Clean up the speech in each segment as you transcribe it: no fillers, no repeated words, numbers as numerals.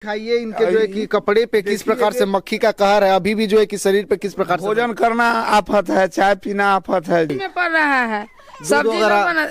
खाइए इनके जो है कि कपड़े पे किस प्रकार से मक्खी का कहर है, अभी भी जो है कि शरीर पे किस प्रकार से भोजन करना आफत है, चाय पीना आफत है। में पड़ रहा है,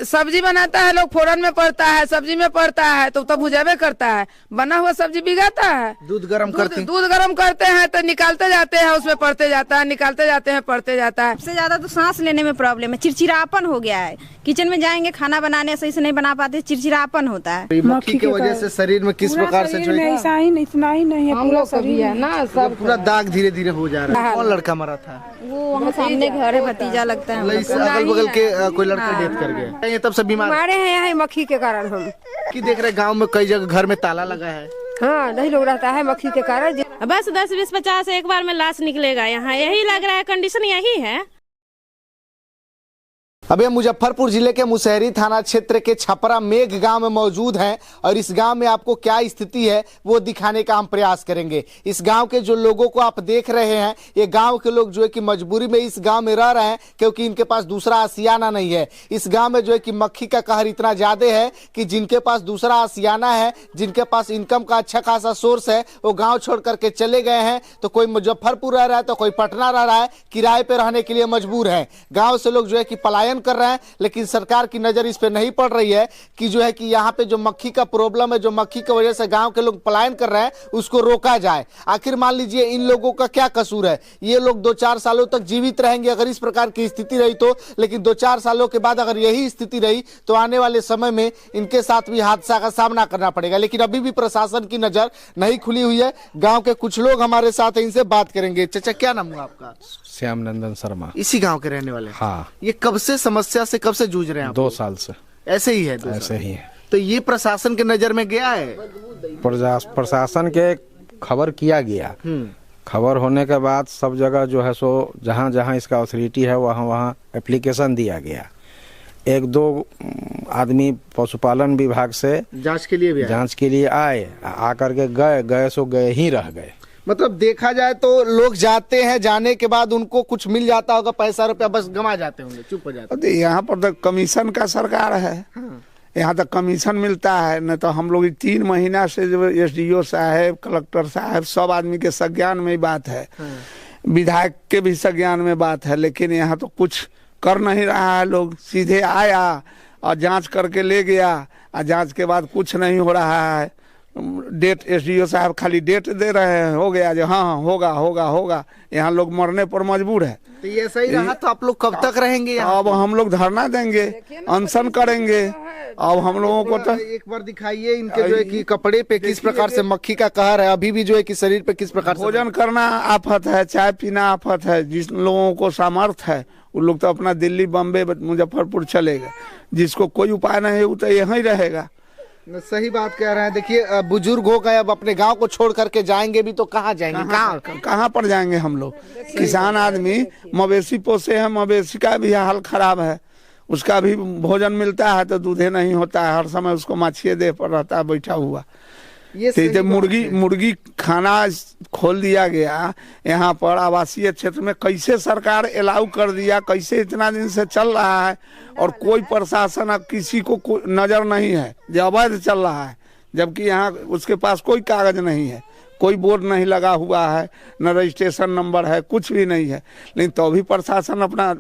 सब्जी बनाता है लोग, फोरन में पड़ता है, सब्जी में पड़ता है तो भुजावे करता है, बना हुआ सब्जी बिगाता है। दूध गर्म करते हैं तो निकालते जाते हैं, उसमें पड़ते जाता है, निकालते जाते हैं, पड़ते जाता है। सबसे ज्यादा तो सांस लेने में प्रॉब्लम है, चिड़चिड़ापन हो गया है। किचन में जाएंगे खाना बनाने सही से नहीं बना पाते, चिड़चिड़ापन होता है। मक्खी की वजह से शरीर में किस प्रकार से जो है ऐसा ही नहीं, इतना ही नहीं है, पूरा शरीर है ना, सब पूरा दाग धीरे धीरे हो जा रहा है। कौन लड़का मरा था? वो वहाँ सामने घर है, भतीजा लगता है। अगल बगल के कोई लड़का डेथ कर गया, ये तब से बीमार हमारे हैं यहाँ मक्खी के कारण। हम कि देख रहे गांव में कई जगह घर में ताला लगा है। हाँ, नहीं लोग रहता है मक्खी के कारण। बस 10, 20, 50 एक बार में लाश निकलेगा। यहाँ यही लग रहा है, कंडीशन यही है। अभी हम मुजफ्फरपुर जिले के मुसहरी थाना क्षेत्र के छपरा मेघ गांव में मौजूद हैं और इस गांव में आपको क्या स्थिति है वो दिखाने का हम प्रयास करेंगे। इस गांव के जो लोगों को आप देख रहे हैं, ये गांव के लोग जो है कि मजबूरी में इस गांव में रह रहे हैं क्योंकि इनके पास दूसरा आशियाना नहीं है। इस गांव में जो है कि मक्खी का कहर इतना ज्यादा है कि जिनके पास दूसरा आशियाना है, जिनके पास इनकम का अच्छा खासा सोर्स है, वो गाँव छोड़ करके चले गए हैं। तो कोई मुजफ्फरपुर रह रहा है तो कोई पटना रह रहा है, किराए पे रहने के लिए मजबूर है। गाँव से लोग जो है कि पलायन कर रहे हैं, लेकिन सरकार की नजर इस पे नहीं पड़ रही है कि जो है कि यहाँ पे जो मक्खी का प्रॉब्लम है, जो मक्खी की वजह से गांव के लोग पलायन कर रहे हैं, उसको रोका जाए। आखिर मान लीजिए इन लोगों का क्या कसूर है? ये लोग 2-4 सालों तक जीवित रहेंगे अगर इस प्रकार की स्थिति रही तो, लेकिन 2-4 सालों के बाद अगर यही स्थिति रही तो आने वाले समय में इनके साथ भी हादसा का सामना करना पड़ेगा। लेकिन अभी भी प्रशासन की नजर नहीं खुली हुई है। गाँव के कुछ लोग हमारे साथ हैं, इनसे बात करेंगे। चाचा, क्या नाम हुआ आपका? श्याम नंदन शर्मा। इसी गांव के रहने वाले? हाँ। ये कब से समस्या से कब से जूझ रहे हैं? 2 साल से ऐसे ही है? ऐसे ही है। तो ये प्रशासन के नजर में गया है? प्रशासन के खबर किया गया। खबर होने के बाद सब जगह जो है सो जहाँ जहाँ इसका अथॉरिटी है वहाँ वहाँ एप्लीकेशन दिया गया। 1-2 आदमी पशुपालन विभाग से जांच के लिए आए, आकर के गए सो गए ही रह गए। मतलब देखा जाए तो लोग जाते हैं, जाने के बाद उनको कुछ मिल जाता होगा, पैसा रुपया, बस गंवा जाते होंगे, चुप हो जाते हैं। यहाँ पर तो कमीशन का सरकार है। यहाँ तक कमीशन मिलता है। न तो हम लोग 3 महीना से जो SDO साहब, कलेक्टर साहब, सब आदमी के संज्ञान में बात है, विधायक के भी संज्ञान में बात है, लेकिन यहाँ तो कुछ कर नहीं रहा है। लोग सीधे आया और जांच करके ले गया और जांच के बाद कुछ नहीं हो रहा है। डेट SDO साहब खाली डेट दे रहे हैं, हो गया जो हाँ होगा होगा होगा। यहाँ लोग मरने पर मजबूर है। तो ये सही रहा तो आप लोग कब तक रहेंगे यहाँ? अब हम लोग धरना देंगे, अनशन करेंगे। अब हम लोगों को तो एक बार दिखाइए इनके जो है कि कपड़े पे किस प्रकार से मक्खी का कहर है, अभी भी जो है कि शरीर पे किस प्रकार से। भोजन करना आफत है, चाय पीना आफत है। जिस लोगों को सामर्थ्य है वो लोग तो अपना दिल्ली, बम्बे, मुजफ्फरपुर चलेगा। जिसको कोई उपाय नहीं है वो तो यहीं रहेगा। सही बात कह रहे हैं। देखिए, बुजुर्ग हो गए, अब अपने गांव को छोड़ करके जाएंगे भी तो कहाँ जाएंगे? कहाँ पर जाएंगे हम लोग? किसान आदमी मवेशी पोसे हैं, मवेशी का भी हाल खराब है। उसका भी भोजन मिलता है तो दूधे नहीं होता है, हर समय उसको माछिए देह पर रहता है बैठा हुआ। तो मुर्गी खाना खोल दिया गया यहाँ पर आवासीय क्षेत्र में। कैसे सरकार अलाउ कर दिया, कैसे इतना दिन से चल रहा है और कोई प्रशासन अब किसी को नजर नहीं है जो अवैध चल रहा है, जबकि यहाँ उसके पास कोई कागज नहीं है, कोई बोर्ड नहीं लगा हुआ है, न रजिस्ट्रेशन नंबर है, कुछ भी नहीं है। लेकिन तो भी प्रशासन अपना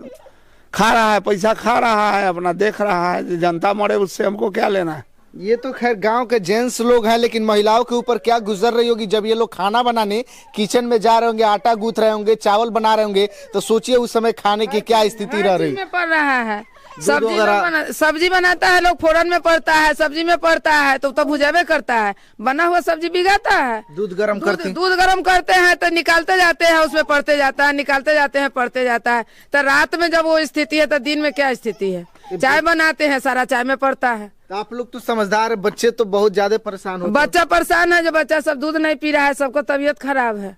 खा रहा है, पैसा खा रहा है, अपना देख रहा है। जनता मरे उससे हमको क्या लेना है? ये तो खैर गांव के जेंट्स लोग हैं, लेकिन महिलाओं के ऊपर क्या गुजर रही होगी जब ये लोग खाना बनाने किचन में जा रहे होंगे, आटा गूंथ रहे होंगे, चावल बना रहे होंगे, तो सोचिए उस समय खाने की क्या स्थिति रह रही में पड़ रहा है। सब्जी बनाता है लोग, फोरन में पड़ता है, सब्जी में पड़ता है तो भुजावे करता है, बना हुआ सब्जी बिगाता है। दूध गर्म करते हैं तो निकालते जाते हैं, उसमें पड़ते जाता है, निकालते जाते हैं, पड़ते जाता है। तो रात में जब वो स्थिति है तो दिन में क्या स्थिति है? चाय बनाते हैं, सारा चाय में पड़ता है। तो आप लोग तो समझदार है, बच्चे तो बहुत ज्यादा परेशान हो। बच्चा परेशान है, जो बच्चा सब दूध नहीं पी रहा है, सबको तबीयत खराब है।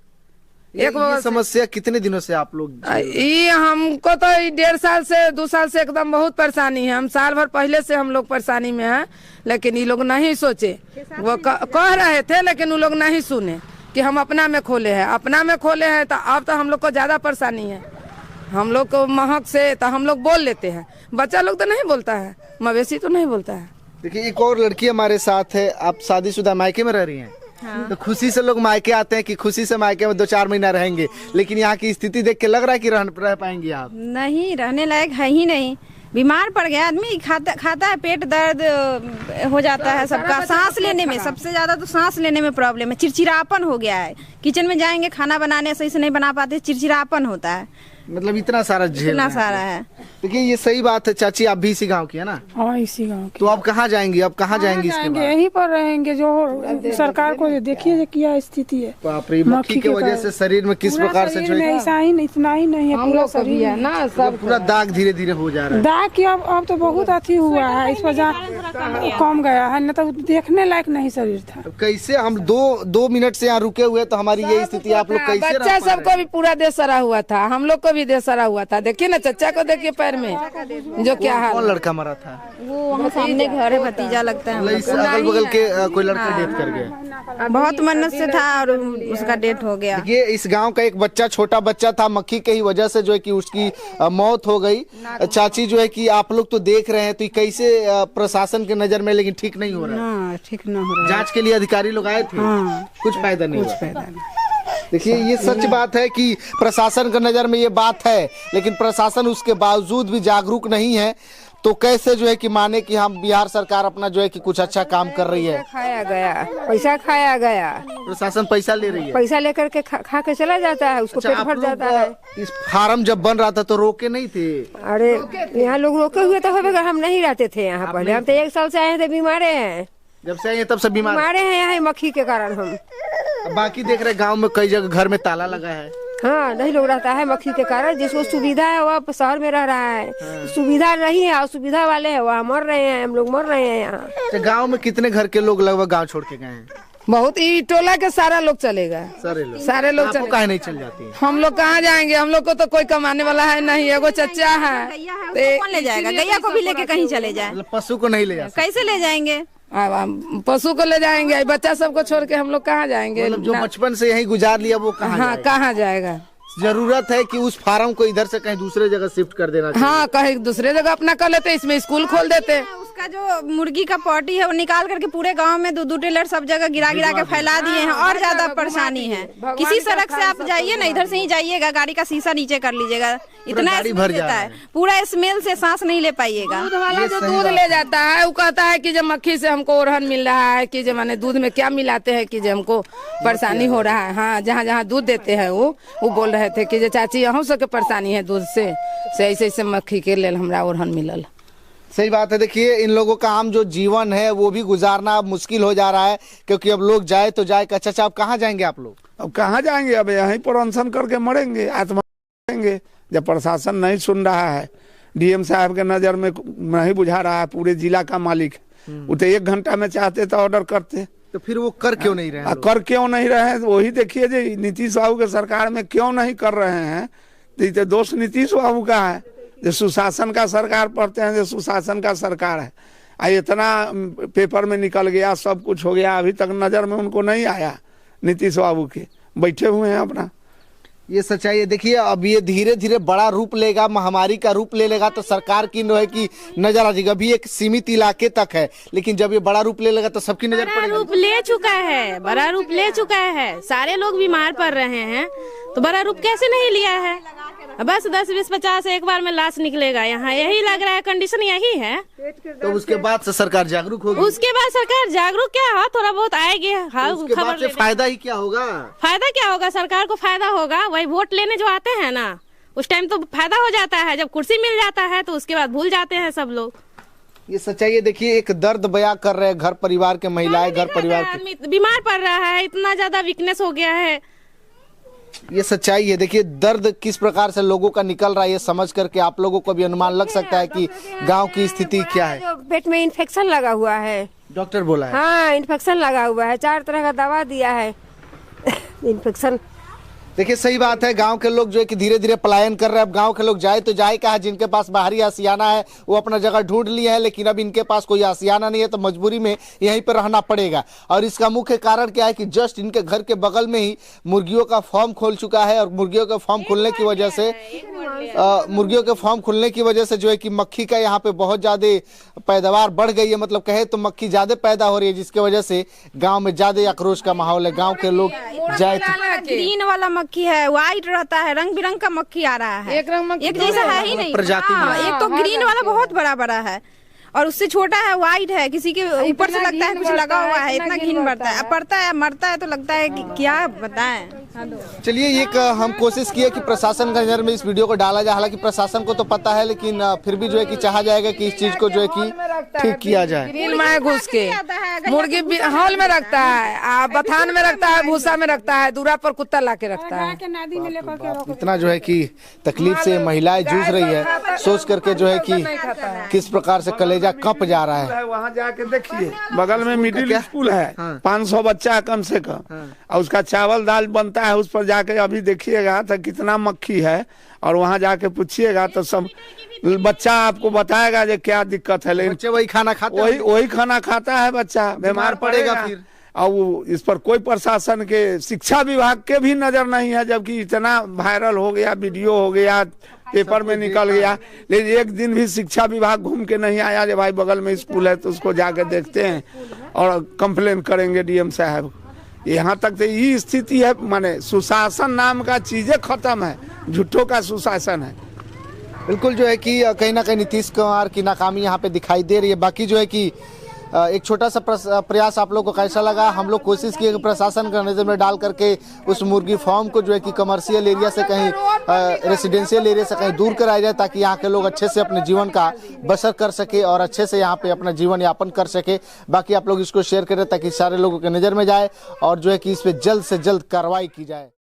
ये समस्या कितने दिनों से आप लोग? ये हमको तो 1.5 साल से 2 साल से एकदम बहुत परेशानी है। हम साल भर पहले से हम लोग परेशानी में हैं, लेकिन ये लोग नहीं सोचे। वो कह रहे थे लेकिन वो लोग नहीं सुने कि हम अपना में खोले हैं, अपना में खोले हैं। तो अब तो हम लोग को ज्यादा परेशानी है। हम लोग को महक से तो हम लोग बोल लेते हैं, बच्चा लोग तो नहीं बोलता है, मवेशी तो नहीं बोलता है। देखिए, एक और लड़की हमारे साथ है। आप शादीशुदा मायके में रह रही हैं? तो खुशी से लोग मायके आते हैं कि खुशी से मायके में 2-4 महीना रहेंगे, लेकिन यहाँ की स्थिति देख के लग रहा है कि रह पाएंगे आप? नहीं, रहने लायक है ही नहीं। बीमार पड़ गया आदमी, खाता है, पेट दर्द हो जाता है सबका। सांस लेने में सबसे ज्यादा तो सांस लेने में प्रॉब्लम है, चिड़चिड़ापन हो गया है। किचन में जाएंगे खाना बनाने सही से नहीं बना पाते, चिड़चिड़ापन होता है। मतलब इतना सारा इतना सारा है। देखिए ये सही बात है। चाची आप भी इसी गांव की है ना? हाँ, इसी गाँव की। तो आप कहाँ जाएंगी? अब कहाँ जाएंगी इसके बाद? यहीं पर रहेंगे। जो सरकार को देखिए क्या स्थिति है। बाप रे, मक्खी की वजह से शरीर में किस प्रकार से जो है ऐसा ही नहीं, इतना ही नहीं है, पूरा शरीर है ना सब पूरा दाग धीरे धीरे हो जा रहा है। दाग की अब तो बहुत अथी हुआ है, इस वजह कम गया है, न तो देखने लायक नहीं शरीर था। तो कैसे हम दो मिनट से यहाँ रुके हुए, तो हमारी ये स्थिति आप लोग कैसे? बच्चा सबको भी पूरा देह सरा हुआ था, हम लोग को भी देह सरा हुआ था। देखिए ना चच्चा को, देखिए पैर में जो क्या हाल। कौन लड़का मरा था? वो वहाँ सामने घर है, भतीजा लगता है। अगल बगल के कोई लड़का डेथ कर गया? बहुत मन्नत से था और उसका डेथ हो गया। ये इस गांव का एक बच्चा, छोटा बच्चा था, मक्खी के ही वजह से जो है कि उसकी मौत हो गई। चाची जो है कि आप लोग तो देख रहे हैं, तो कैसे प्रशासन के नजर में, लेकिन ठीक नहीं हो रहा है। ठीक न हो रहा। जांच के लिए अधिकारी लोग आए थे, कुछ फायदा नहीं हुआ। देखिए ये सच बात है कि प्रशासन की नजर में ये बात है, लेकिन प्रशासन उसके बावजूद भी जागरूक नहीं है। तो कैसे जो है कि माने कि हम बिहार सरकार अपना जो है कि कुछ अच्छा काम कर रही है। खाया गया, पैसा खाया गया, प्रशासन पैसा ले रही है, पैसा लेकर के खा के चला जाता है, उसको पेट भर जाता है। इस फार्म जब बन रहा था तो रोके नहीं थे? अरे यहाँ लोग रोके हुए तो होगा, हम नहीं रहते थे यहाँ पहले। हम तो 1 साल से आए थे, बीमारे हैं। जब से आए तब से बीमार हैं यहाँ मक्खी के कारण हम। बाकी देख रहे गांव में कई जगह घर में ताला लगा है। हाँ, नहीं लोग रहता है मक्खी के कारण। जिसको सुविधा है वह शहर में रह रहा है, सुविधा नहीं है और सुविधा वाले है वहाँ मर रहे हैं, हम लोग मर रहे हैं यहाँ। तो गांव में कितने घर के लोग लगभग गांव छोड़ के गए हैं? बहुत ही टोला के सारा लोग चलेगा, सारे लोग आपको काहे नहीं चल जाती? हम लोग कहाँ जाएंगे? हम लोग को तो कोई कमाने वाला है नहीं, एगो चच्चा है। कौन ले जाएगा? गैया को भी लेके कहीं चले जाए? पशु को नहीं ले जा, कैसे ले जाएंगे? पशु को ले जाएंगे, बच्चा सबको छोड़ के हम लोग कहाँ जाएंगे? जो बचपन से यहीं गुजार लिया वो कहाँ जाएगा? जरूरत है कि उस फार्म को इधर से कहीं दूसरे जगह शिफ्ट कर देना चाहिए। हाँ, कहीं दूसरे जगह अपना कर लेते, इसमें स्कूल खोल देते। उसका जो मुर्गी का पॉटी है वो निकाल करके पूरे गांव में 2-2 टेलर सब जगह गिरा के फैला दिए हैं, और ज्यादा परेशानी है। किसी सड़क से आप जाइए ना, इधर से ही जाइएगा, गाड़ी का शीशा नीचे कर लीजिएगा, इतना स्मेल देता है, पूरा स्मेल से सांस नहीं ले पाइएगा। दूध वाला जो दूध ले जाता है वो कहता है कि जब मक्खी से हमको ओरहन मिल रहा है, कि जब माने दूध में क्या मिलाते हैं कि जब हमको परेशानी हो रहा है। हाँ, जहाँ जहाँ दूध देते हैं वो बोल रहे थे कि जो चाची यहाँ सबके परेशानी है दूध से ऐसे मक्खी के लेल हमरा ओरहन मिलल। सही बात है। देखिए इन लोगों का आम जो जीवन है वो भी गुजारना अब मुश्किल हो जा रहा है, क्योंकि अब लोग जाए तो जाए। अच्छा, अब कहाँ जाएंगे आप लोग? अब कहाँ जाएंगे? अब यहीं पर अनशन करके मरेंगे, आत्महत्या करेंगे। जब प्रशासन नहीं सुन रहा है, डीएम साहब के नजर में नहीं बुझा रहा है, पूरे जिला का मालिक, वो तो 1 घंटा में चाहते तो ऑर्डर करते। तो फिर वो कर क्यों नहीं रहे? कर क्यों नहीं रहे? वही देखिए जी, नीतीश बाबू के सरकार में क्यों नहीं कर रहे हैं? तो दोष नीतीश बाबू का है, जो सुशासन का सरकार पढ़ते हैं, जो सुशासन का सरकार है। इतना पेपर में निकल गया, सब कुछ हो गया, अभी तक नजर में उनको नहीं आया नीतीश बाबू के, बैठे हुए हैं अपना। ये सच्चाई है। देखिए अब ये धीरे धीरे बड़ा रूप लेगा, महामारी का रूप ले लेगा, तो सरकार की जो है कि नजर आ जाएगी। अभी एक सीमित इलाके तक है, लेकिन जब ये बड़ा रूप ले लेगा तो सबकी नजर पड़ेगी। रूप ले चुका है, बड़ा रूप ले चुका है, सारे लोग बीमार पड़ रहे हैं, तो बड़ा रूप कैसे नहीं लिया है? बस 10, 20, 50 एक बार में लाश निकलेगा यहाँ, यही लग रहा है, कंडीशन यही है। तो उसके बाद से सरकार जागरूक होगी? उसके बाद सरकार जागरूक क्या है, थोड़ा बहुत आएगी। उसके बाद से फायदा ही क्या होगा? फायदा क्या होगा? सरकार को फायदा होगा, वही वोट लेने जो आते हैं ना, उस टाइम तो फायदा हो जाता है। जब कुर्सी मिल जाता है तो उसके बाद भूल जाते हैं सब लोग। ये सच्चाई है। देखिए एक दर्द बयां कर रहे हैं घर परिवार के महिलाएं, घर परिवार आदमी बीमार पड़ रहा है, इतना ज्यादा वीकनेस हो गया है। ये सच्चाई है। देखिए दर्द किस प्रकार से लोगों का निकल रहा है, ये समझ करके आप लोगों को भी अनुमान लग सकता है कि गांव की स्थिति क्या है। पेट में इन्फेक्शन लगा हुआ है, डॉक्टर बोला है। हाँ, इन्फेक्शन लगा हुआ है, 4 तरह का दवा दिया है। इन्फेक्शन देखिए सही बात है, गांव के लोग जो है कि धीरे धीरे पलायन कर रहे हैं। अब गांव के लोग जाए तो जाए कहाँ, जिनके पास बाहरी आशियाना है वो अपना जगह ढूंढ लिया है, लेकिन अब इनके पास कोई आशियाना नहीं है तो मजबूरी में यहीं पर रहना पड़ेगा। और इसका मुख्य कारण क्या है कि जस्ट इनके घर के बगल में ही मुर्गियों का फार्म खोल चुका है, और मुर्गियों के फार्म खुलने की वजह से जो है कि मक्खी का यहाँ पे बहुत ज्यादा पैदावार बढ़ गई है। मतलब कहे तो मक्खी ज्यादा पैदा हो रही है, जिसकी वजह से गाँव में ज्यादा आक्रोश का माहौल है। गाँव के लोग जाए ग्रीन वाला मक्खी है, व्हाइट रहता है, रंग बिरंग का मक्खी आ रहा है, एक जैसा है ही नहीं प्रजाति में। एक तो ग्रीन वाला बहुत बड़ा बड़ा है और उससे छोटा है व्हाइट है, किसी के ऊपर से लगता है कुछ लगा हुआ है, इतना घिन पड़ता है मरता है तो लगता है कि क्या बताएं। चलिए एक हम कोशिश किए कि प्रशासन का नजर में इस वीडियो को डाला जाए। हालांकि प्रशासन को तो पता है, लेकिन फिर भी जो है कि चाहा जाएगा कि इस चीज को जो है कि ठीक किया जाए। ग्रिल में घुस के मुर्गी हॉल में रखता है, बथान में रखता है, भूसा में रखता है, दूरा पर कुत्ता ला के रखता है। इतना जो है कि तकलीफ से महिलाएं जूझ रही है, सोच करके जो है कि किस प्रकार से कलेजा कप जा रहा है। वहाँ जाके देखिए, बगल में मिडिल स्कूल है, 500 बच्चा है कम से कम, और उसका चावल दाल बनता है। उस पर जाके अभी देखिएगा तो कितना मक्खी है, और वहाँ जाके पूछिएगा तो सब बच्चा आपको बताएगा जो क्या दिक्कत है। लेकिन बच्चे वही खाना खाते, वही खाना खाता है, बच्चा बीमार पड़ेगा फिर। और वो इस पर कोई प्रशासन के, शिक्षा विभाग के भी नजर नहीं है, जबकि इतना वायरल हो गया, वीडियो हो गया, पेपर में निकल गया, लेकिन एक दिन भी शिक्षा विभाग घूम के नहीं आया। जो भाई बगल में स्कूल है तो उसको जाके देखते हैं और कंप्लेन करेंगे डीएम साहब। यहाँ तक तो ये स्थिति है, माने सुशासन नाम का चीजें खत्म है, झूठों का सुशासन है। बिल्कुल जो है कि कहीं ना कहीं नीतीश कुमार की नाकामी यहाँ पे दिखाई दे रही है। बाकी जो है कि एक छोटा सा प्रयास आप लोग को कैसा लगा, हम लोग कोशिश किए कि प्रशासन का नजर में डाल करके उस मुर्गी फार्म को जो है कि कमर्शियल एरिया से कहीं रेसिडेंशियल एरिया से कहीं दूर कराया जाए, ताकि यहाँ के लोग अच्छे से अपने जीवन का बसर कर सके और अच्छे से यहाँ पे अपना जीवन यापन कर सके। बाकी आप लोग इसको शेयर करें ताकि सारे लोगों के नज़र में जाए और जो है कि इस पर जल्द से जल्द कार्रवाई की जाए।